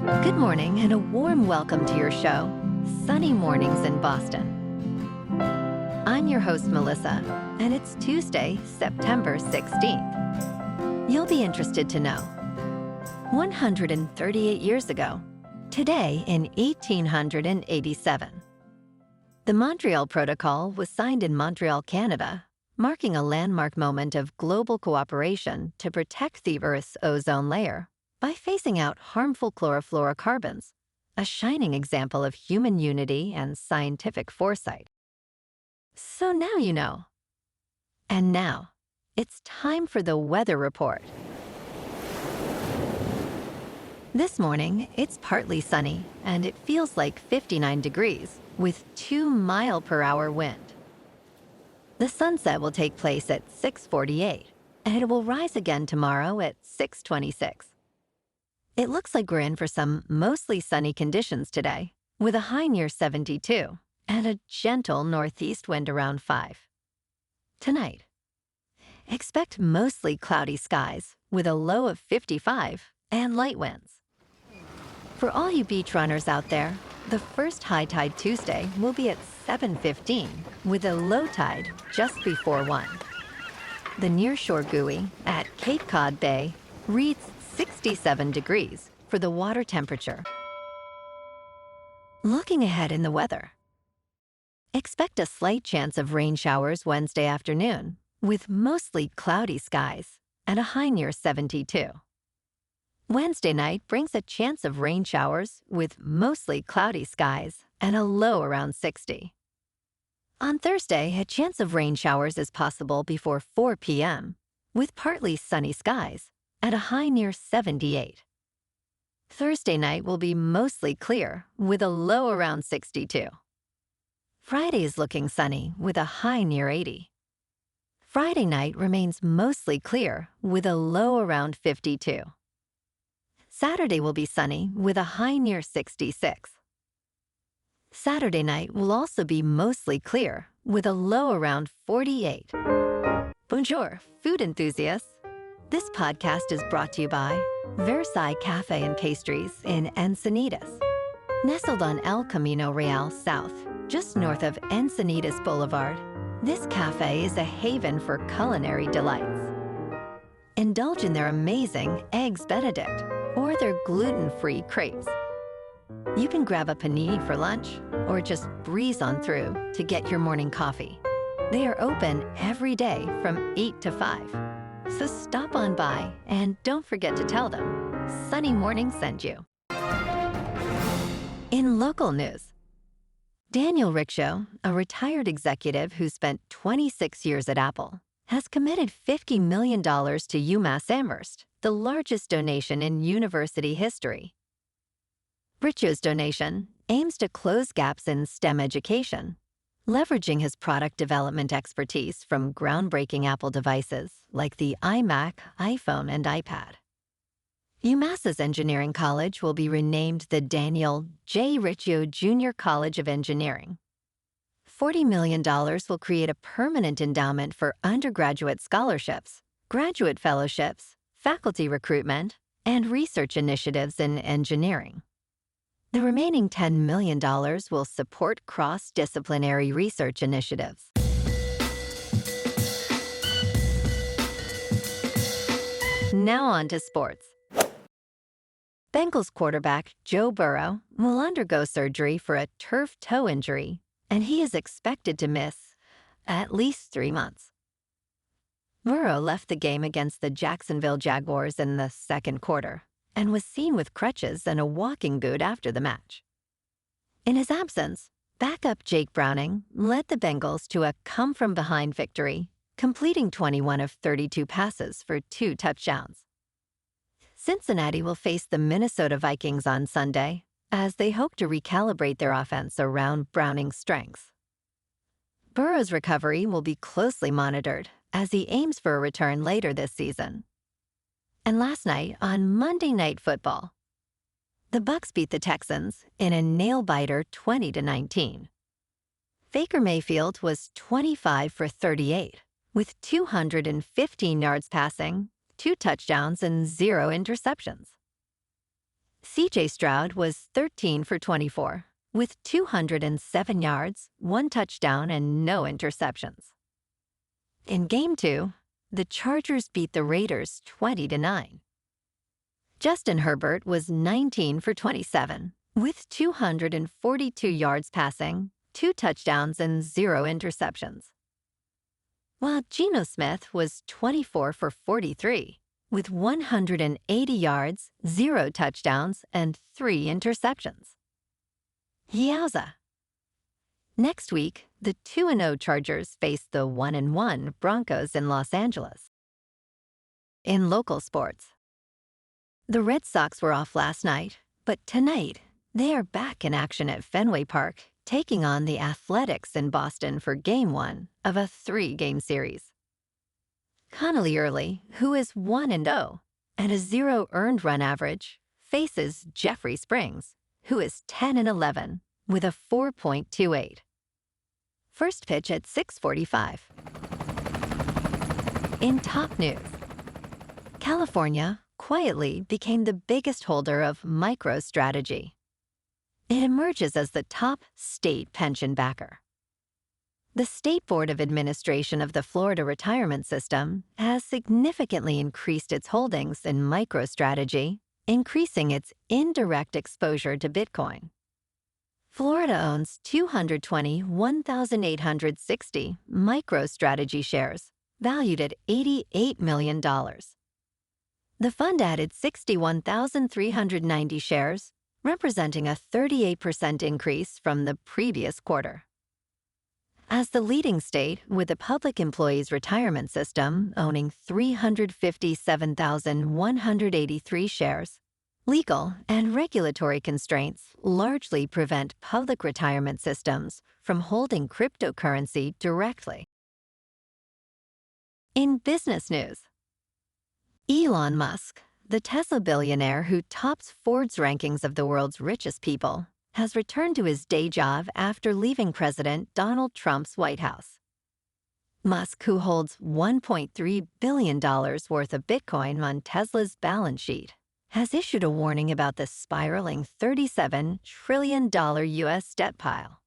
Good morning and a warm welcome to your show, Sunny Mornings in Boston. I'm your host, Melissa, and it's Tuesday, September 16th. You'll be interested to know. 138 years ago, today in 1887, the Montreal Protocol was signed in Montreal, Canada, marking a landmark moment of global cooperation to protect the Earth's ozone layer by phasing out harmful chlorofluorocarbons, a shining example of human unity and scientific foresight. So now you know. And now, it's time for the weather report. This morning, it's partly sunny, and it feels like 59 degrees, with 2-mile-per-hour wind. The sunset will take place at 6:48, and it will rise again tomorrow at 6:26. It looks like we're in for some mostly sunny conditions today, with a high near 72 and a gentle northeast wind around 5. Tonight, expect mostly cloudy skies with a low of 55 and light winds. For all you beach runners out there, the first high tide Tuesday will be at 7:15 with a low tide just before 1. The nearshore buoy at Cape Cod Bay reads 67 degrees for the water temperature. Looking ahead in the weather. Expect a slight chance of rain showers Wednesday afternoon, with mostly cloudy skies and a high near 72. Wednesday night brings a chance of rain showers with mostly cloudy skies and a low around 60. On Thursday, a chance of rain showers is possible before 4 p.m., with partly sunny skies and a high near 78. Thursday night will be mostly clear with a low around 62. Friday is looking sunny with a high near 80. Friday night remains mostly clear with a low around 52. Saturday will be sunny with a high near 66. Saturday night will also be mostly clear with a low around 48. Bonjour, food enthusiasts. This podcast is brought to you by Versailles Cafe and Pastries in Encinitas. Nestled on El Camino Real South, just north of Encinitas Boulevard, this cafe is a haven for culinary delights. Indulge in their amazing Eggs Benedict or their gluten-free crepes. You can grab a panini for lunch or just breeze on through to get your morning coffee. They are open every day from 8 to 5. So stop on by and don't forget to tell them Sunny Morning sent you. In local news, Daniel Rickshaw, a retired executive who spent 26 years at Apple, has committed $50 million to UMass Amherst, the largest donation in university history. Richow's donation aims to close gaps in STEM education, leveraging his product development expertise from groundbreaking Apple devices like the iMac, iPhone, and iPad. UMass's Engineering College will be renamed the Daniel J. Richow Jr. College of Engineering. $40 million will create a permanent endowment for undergraduate scholarships, graduate fellowships, faculty recruitment, and research initiatives in engineering. The remaining $10 million will support cross-disciplinary research initiatives. Now on to sports. Bengals quarterback Joe Burrow will undergo surgery for a turf toe injury, and he is expected to miss at least 3 months. Burrow left the game against the Jacksonville Jaguars in the second quarter and was seen with crutches and a walking boot after the match. In his absence, backup Jake Browning led the Bengals to a come-from-behind victory, completing 21 of 32 passes for 2 touchdowns. Cincinnati will face the Minnesota Vikings on Sunday as they hope to recalibrate their offense around Browning's strengths. Burrow's recovery will be closely monitored as he aims for a return later this season. And last night on Monday Night Football, the Bucs beat the Texans in a nail-biter 20-19. Baker Mayfield was 25 for 38, with 215 yards passing, 2 touchdowns, and 0 interceptions. C.J. Stroud was 13 for 24, with 207 yards, 1 touchdown, and no interceptions. In Game 2, the Chargers beat the Raiders 20-9. Justin Herbert was 19 for 27, with 242 yards passing, 2 touchdowns, and 0 interceptions. While Geno Smith was 24 for 43, with 180 yards, 0 touchdowns, and 3 interceptions. Yowza! Next week, the 2-0 Chargers face the 1-1 Broncos in Los Angeles. In local sports, the Red Sox were off last night, but tonight they are back in action at Fenway Park, taking on the Athletics in Boston for Game 1 of a 3-game series. Connolly Early, who is 1-0 and a 0 earned run average, faces Jeffrey Springs, who is 10-11 with a 4.28. First pitch at 6:45. In top news, California quietly became the biggest holder of MicroStrategy. It emerges as the top state pension backer. The State Board of Administration of the Florida Retirement System has significantly increased its holdings in MicroStrategy, increasing its indirect exposure to Bitcoin. Florida owns 221,860 MicroStrategy shares, valued at $88 million. The fund added 61,390 shares, representing a 38% increase from the previous quarter. As the leading state with a public employees retirement system owning 357,183 shares, legal and regulatory constraints largely prevent public retirement systems from holding cryptocurrency directly. In business news, Elon Musk, the Tesla billionaire who tops Forbes rankings of the world's richest people, has returned to his day job after leaving President Donald Trump's White House. Musk, who holds $1.3 billion worth of Bitcoin on Tesla's balance sheet, has issued a warning about the spiraling $37 trillion U.S. debt pile.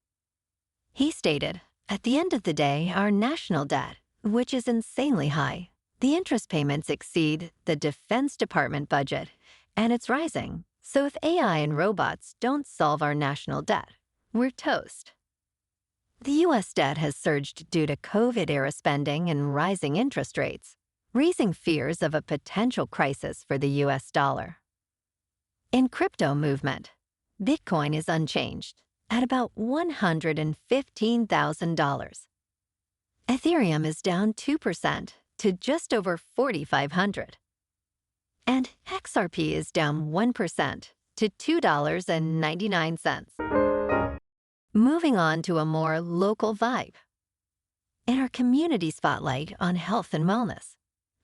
He stated, "At the end of the day, our national debt, which is insanely high, the interest payments exceed the Defense Department budget, and it's rising. So if AI and robots don't solve our national debt, we're toast." The U.S. debt has surged due to COVID-era spending and rising interest rates, raising fears of a potential crisis for the U.S. dollar. In crypto movement, Bitcoin is unchanged at about $115,000. Ethereum is down 2% to just over 4,500. And XRP is down 1% to $2.99. Moving on to a more local vibe. In our community spotlight on health and wellness,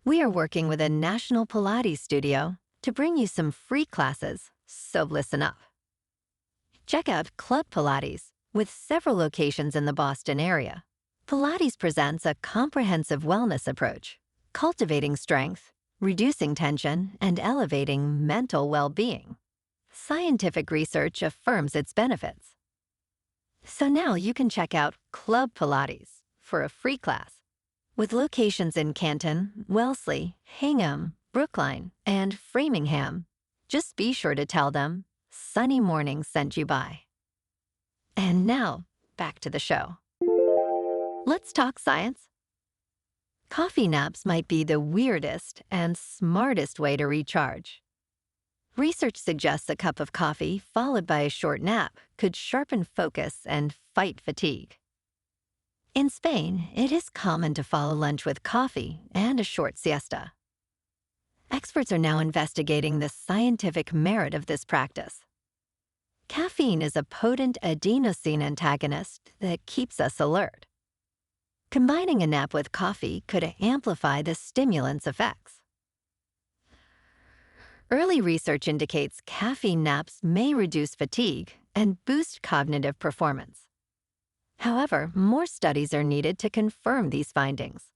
we are working with a national Pilates studio to bring you some free classes, so listen up. Check out Club Pilates, with several locations in the Boston area. Pilates presents a comprehensive wellness approach, cultivating strength, reducing tension, and elevating mental well-being. Scientific research affirms its benefits. So now you can check out Club Pilates for a free class. With locations in Canton, Wellesley, Hingham, Brookline, and Framingham, just be sure to tell them Sunny Morning sent you by. And now, back to the show. Let's talk science. Coffee naps might be the weirdest and smartest way to recharge. Research suggests a cup of coffee followed by a short nap could sharpen focus and fight fatigue. In Spain, it is common to follow lunch with coffee and a short siesta. Experts are now investigating the scientific merit of this practice. Caffeine is a potent adenosine antagonist that keeps us alert. Combining a nap with coffee could amplify the stimulant's effects. Early research indicates caffeine naps may reduce fatigue and boost cognitive performance. However, more studies are needed to confirm these findings.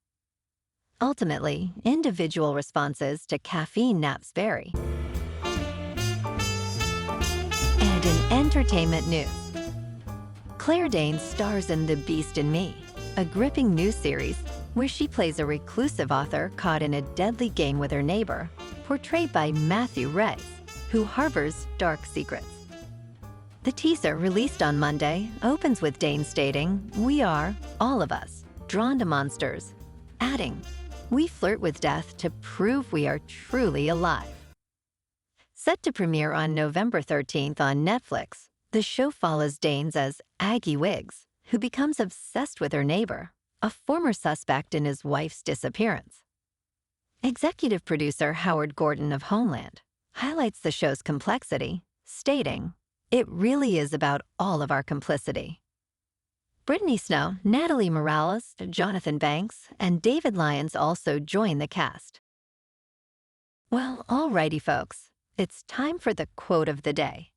Ultimately, individual responses to caffeine naps vary. Entertainment news. Claire Danes stars in The Beast in Me, a gripping news series where she plays a reclusive author caught in a deadly game with her neighbor, portrayed by Matthew Rhys, who harbors dark secrets. The teaser, released on Monday, opens with Danes stating, "We are, all of us, drawn to monsters," adding, "We flirt with death to prove we are truly alive." Set to premiere on November 13th on Netflix, the show follows Danes as Aggie Wiggs, who becomes obsessed with her neighbor, a former suspect in his wife's disappearance. Executive producer Howard Gordon of Homeland highlights the show's complexity, stating, "It really is about all of our complicity." Brittany Snow, Natalie Morales, Jonathan Banks, and David Lyons also join the cast. Well, alrighty folks, it's time for the quote of the day.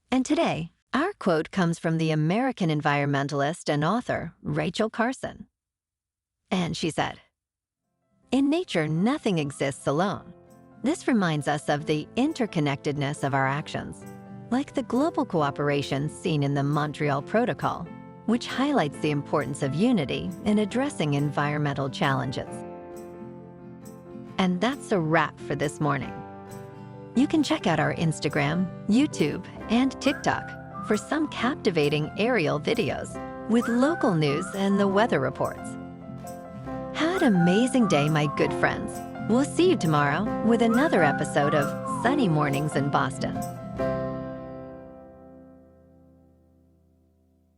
And today, our quote comes from the American environmentalist and author Rachel Carson. And she said, "In nature, nothing exists alone. This reminds us of the interconnectedness of our actions, like the global cooperation seen in the Montreal Protocol, which highlights the importance of unity in addressing environmental challenges." And that's a wrap for this morning. You can check out our Instagram, YouTube, and TikTok for some captivating aerial videos with local news and the weather reports. Have an amazing day, my good friends. We'll see you tomorrow with another episode of Sunny Mornings in Boston.